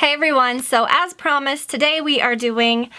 Hey everyone, so as promised, today we are doing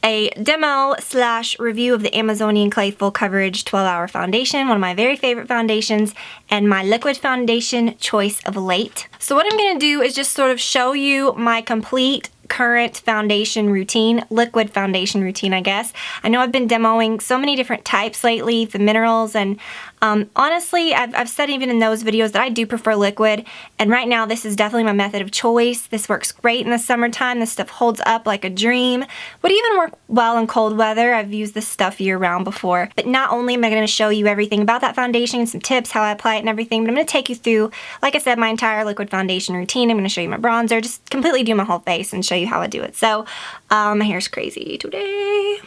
a demo / review of the Amazonian Clay Full Coverage 12-Hour Foundation, one of my very favorite foundations, and my liquid foundation choice of late. So what I'm going to do is just sort of show you my complete current foundation routine, liquid foundation routine, I guess. I know I've been demoing so many different types lately, the minerals, and honestly, I've said even in those videos that I do prefer liquid, and right now this is definitely my method of choice. This works great in the summertime. This stuff holds up like a dream. Would even work well in cold weather. I've used this stuff year-round before. But not only am I going to show you everything about that foundation, some tips, how I apply it and everything, but I'm going to take you through, like I said, my entire liquid foundation routine. I'm going to show you my bronzer, just completely do my whole face and show you how I do it. So, my hair's crazy today.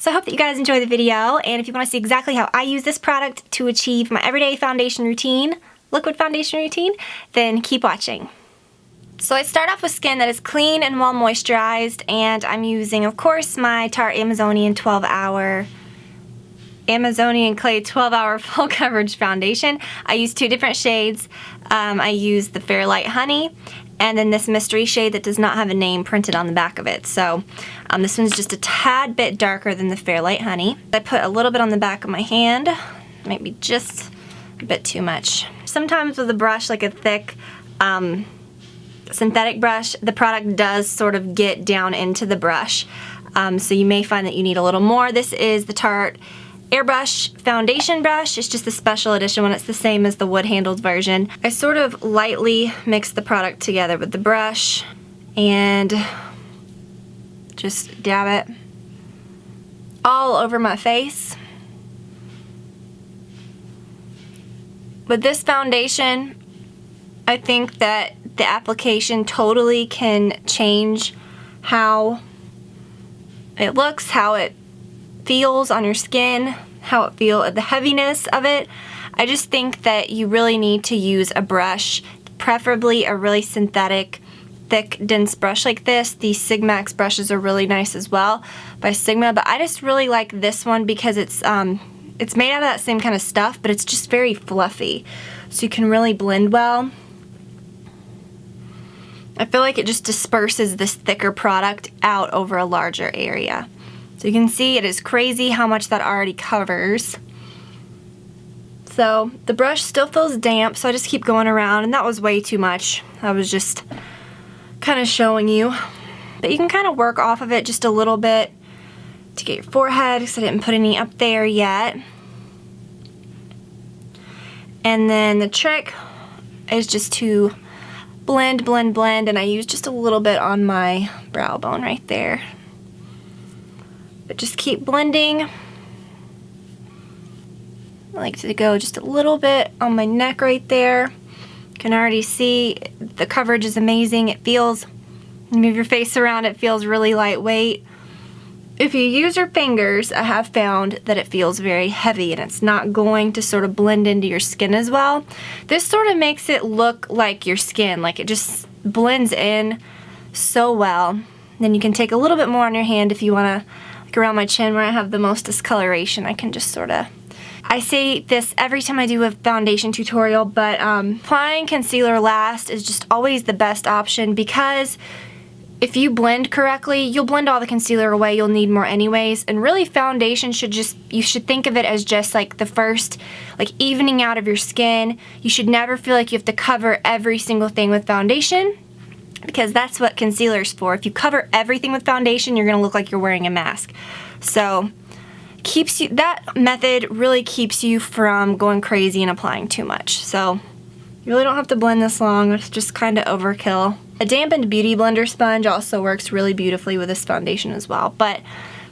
So I hope that you guys enjoy the video, and if you want to see exactly how I use this product to achieve my everyday foundation routine, liquid foundation routine, then keep watching. So I start off with skin that is clean and well moisturized, and I'm using, of course, my Tarte Amazonian Clay 12-Hour Full Coverage Foundation. I use two different shades. I use the Fairlight Honey, and then this mystery shade that does not have a name printed on the back of it. So this one's just a tad bit darker than the Fairlight Honey. I put a little bit on the back of my hand, maybe just a bit too much. Sometimes with a brush, like a thick synthetic brush, the product does sort of get down into the brush. So you may find that you need a little more. This is the Tarte Airbrush Foundation Brush. It's just the special edition one. It's the same as the wood-handled version. I sort of lightly mix the product together with the brush and just dab it all over my face. With this foundation, I think that the application totally can change how it looks, how it feels on your skin, how it feels, the heaviness of it. I just think that you really need to use a brush, preferably a really synthetic, thick, dense brush like this. These Sigmax brushes are really nice as well by Sigma, but I just really like this one because it's made out of that same kind of stuff, but it's just very fluffy, so you can really blend well. I feel like it just disperses this thicker product out over a larger area. So you can see it is crazy how much that already covers. So the brush still feels damp, so I just keep going around, and that was way too much. I was just kind of showing you. But you can kind of work off of it just a little bit to get your forehead, because I didn't put any up there yet. And then the trick is just to blend, blend, blend, and I use just a little bit on my brow bone right there. But just keep blending. I like to go just a little bit on my neck right there. You can already see the coverage is amazing. It feels, move your face around, it feels really lightweight. If you use your fingers, I have found that it feels very heavy and it's not going to sort of blend into your skin as well. This sort of makes it look like your skin, like it just blends in so well. Then you can take a little bit more on your hand if you want to, like around my chin where I have the most discoloration. I can just sort of, I say this every time I do a foundation tutorial, but applying concealer last is just always the best option, because if you blend correctly, you'll blend all the concealer away. You'll need more anyways. And really, foundation should just, you should think of it as just like the first, like evening out of your skin. You should never feel like you have to cover every single thing with foundation, because that's what concealer's for. If you cover everything with foundation, you're gonna look like you're wearing a mask. So keeps you, that method really keeps you from going crazy and applying too much. So you really don't have to blend this long. It's just kind of overkill. A dampened beauty blender sponge also works really beautifully with this foundation as well, but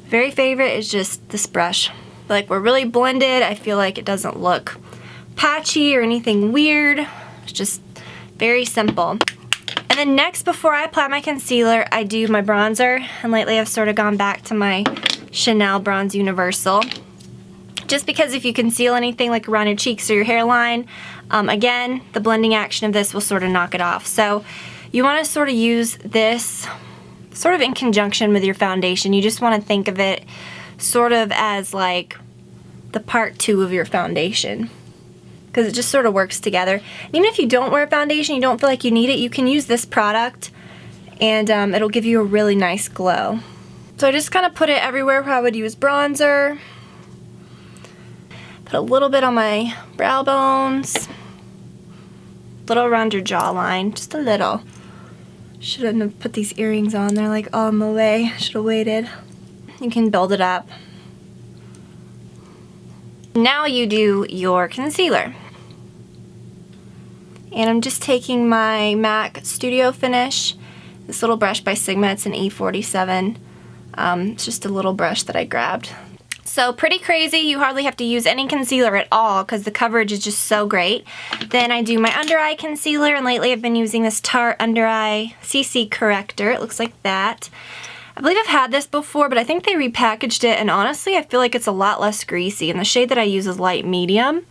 very favorite is just this brush. Like, we're really blended. I feel like it doesn't look patchy or anything weird. It's just very simple. And then next, before I apply my concealer, I do my bronzer, and lately I've sort of gone back to my Chanel Bronze Universal. Just because if you conceal anything like around your cheeks or your hairline, again, the blending action of this will sort of knock it off. So you want to sort of use this sort of in conjunction with your foundation. You just want to think of it sort of as like the part 2 of your foundation. because it just sort of works together. And even if you don't wear foundation, you don't feel like you need it, you can use this product and it'll give you a really nice glow. So I just kind of put it everywhere where I would use bronzer. Put a little bit on my brow bones. A little around your jawline, just a little. Shouldn't have put these earrings on, they're like all in the way. Should have waited. You can build it up. Now you do your concealer. And I'm just taking my MAC Studio Finish, this little brush by Sigma, it's an E47. It's just a little brush that I grabbed. So pretty crazy, you hardly have to use any concealer at all because the coverage is just so great. Then I do my under eye concealer, and lately I've been using this Tarte Under Eye CC Corrector. It looks like that. I believe I've had this before, but I think they repackaged it, and honestly I feel like it's a lot less greasy, and the shade that I use is light medium.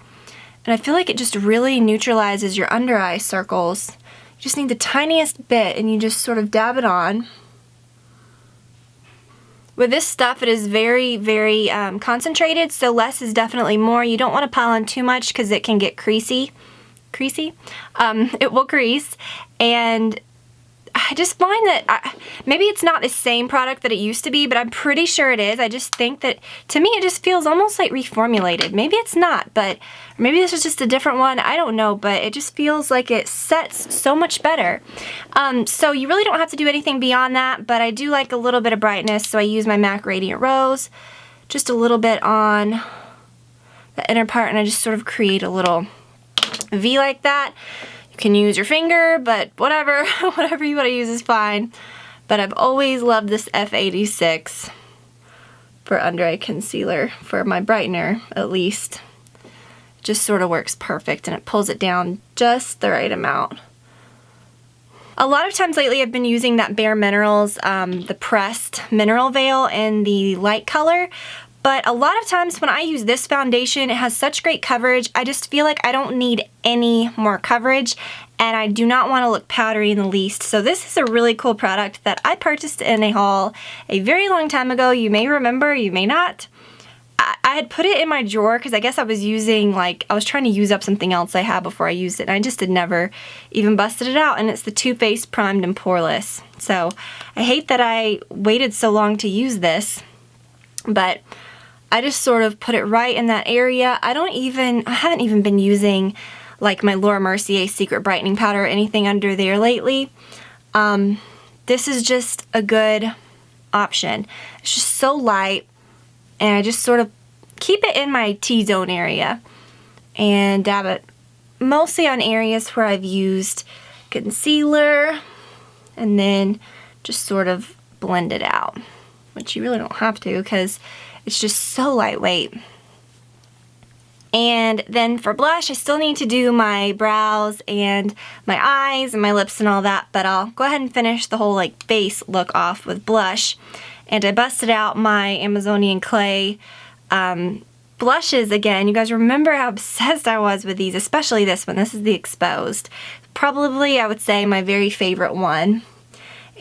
And I feel like it just really neutralizes your under eye circles. You just need the tiniest bit, and you just sort of dab it on. With this stuff, it is very, very concentrated, so less is definitely more. You don't want to pile on too much because it can get creasy. It will crease, and I just find that maybe it's not the same product that it used to be, but I'm pretty sure it is. I just think that, to me, it just feels almost like reformulated. Maybe it's not, but maybe this is just a different one. I don't know, but it just feels like it sets so much better. So you really don't have to do anything beyond that, but I do like a little bit of brightness, so I use my MAC Radiant Rose, just a little bit on the inner part, and I just sort of create a little V like that. You can use your finger, but whatever, whatever you want to use is fine. But I've always loved this F86 for under eye concealer, for my brightener at least. It just sort of works perfect, and it pulls it down just the right amount. A lot of times lately I've been using that Bare Minerals, the pressed mineral veil in the light color. But a lot of times when I use this foundation, it has such great coverage, I just feel like I don't need any more coverage, and I do not want to look powdery in the least. So this is a really cool product that I purchased in a haul a very long time ago. You may remember, you may not. I had put it in my drawer because I guess I was trying to use up something else I had before I used it, and I just had never even busted it out, and it's the Too Faced Primed and Poreless. So I hate that I waited so long to use this, but I just sort of put it right in that area. I haven't even been using like my Laura Mercier Secret Brightening Powder or anything under there lately. This is just a good option. It's just so light, and I just sort of keep it in my T-zone area and dab it mostly on areas where I've used concealer, and then just sort of blend it out, which you really don't have to because it's just so lightweight. And then for blush, I still need to do my brows and my eyes and my lips and all that, but I'll go ahead and finish the whole like face look off with blush. And I busted out my Amazonian Clay blushes again. You guys remember how obsessed I was with these, especially this one. This is the Exposed. Probably, I would say, my very favorite one.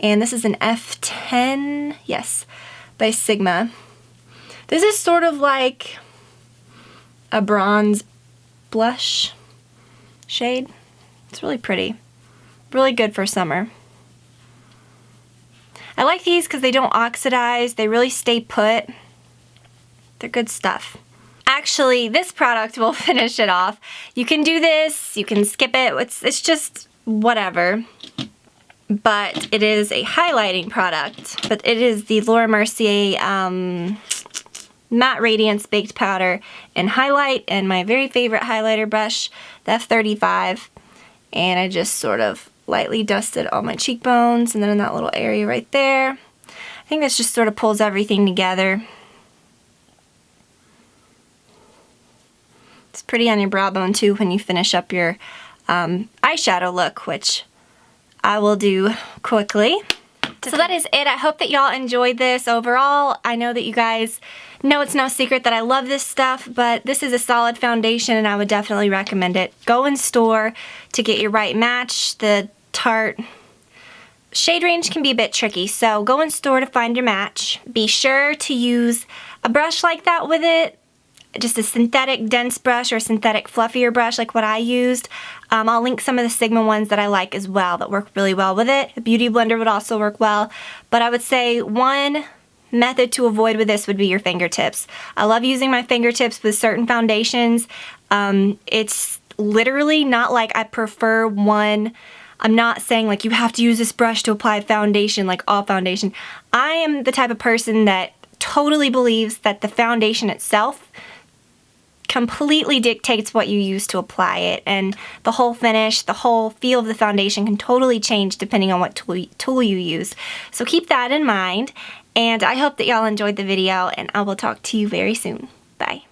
And this is an F10, yes, by Sigma. This is sort of like a bronze blush shade. It's really pretty. Really good for summer. I like these because they don't oxidize. They really stay put. They're good stuff. Actually, this product will finish it off. You can do this. You can skip it. It's just whatever. But it is a highlighting product. But it is the Laura Mercier Matte Radiance Baked Powder and Highlight, and my very favorite highlighter brush, the F35. And I just sort of lightly dusted all my cheekbones, and then in that little area right there. I think this just sort of pulls everything together. It's pretty on your brow bone too when you finish up your eyeshadow look, which I will do quickly. So that is it. I hope that y'all enjoyed this overall. I know that you guys know it's no secret that I love this stuff, but this is a solid foundation and I would definitely recommend it. Go in store to get your right match. The Tarte shade range can be a bit tricky, so go in store to find your match. Be sure to use a brush like that with it. just a synthetic dense brush or a synthetic fluffier brush like what I used. I'll link some of the Sigma ones that I like as well that work really well with it. A beauty blender would also work well, but I would say one method to avoid with this would be your fingertips. I love using my fingertips with certain foundations. It's literally not like I prefer one. I'm not saying like you have to use this brush to apply foundation, like all foundation. I am the type of person that totally believes that the foundation itself completely dictates what you use to apply it, and the whole finish, the whole feel of the foundation can totally change depending on what tool you use. So keep that in mind, and I hope that y'all enjoyed the video, and I will talk to you very soon. Bye.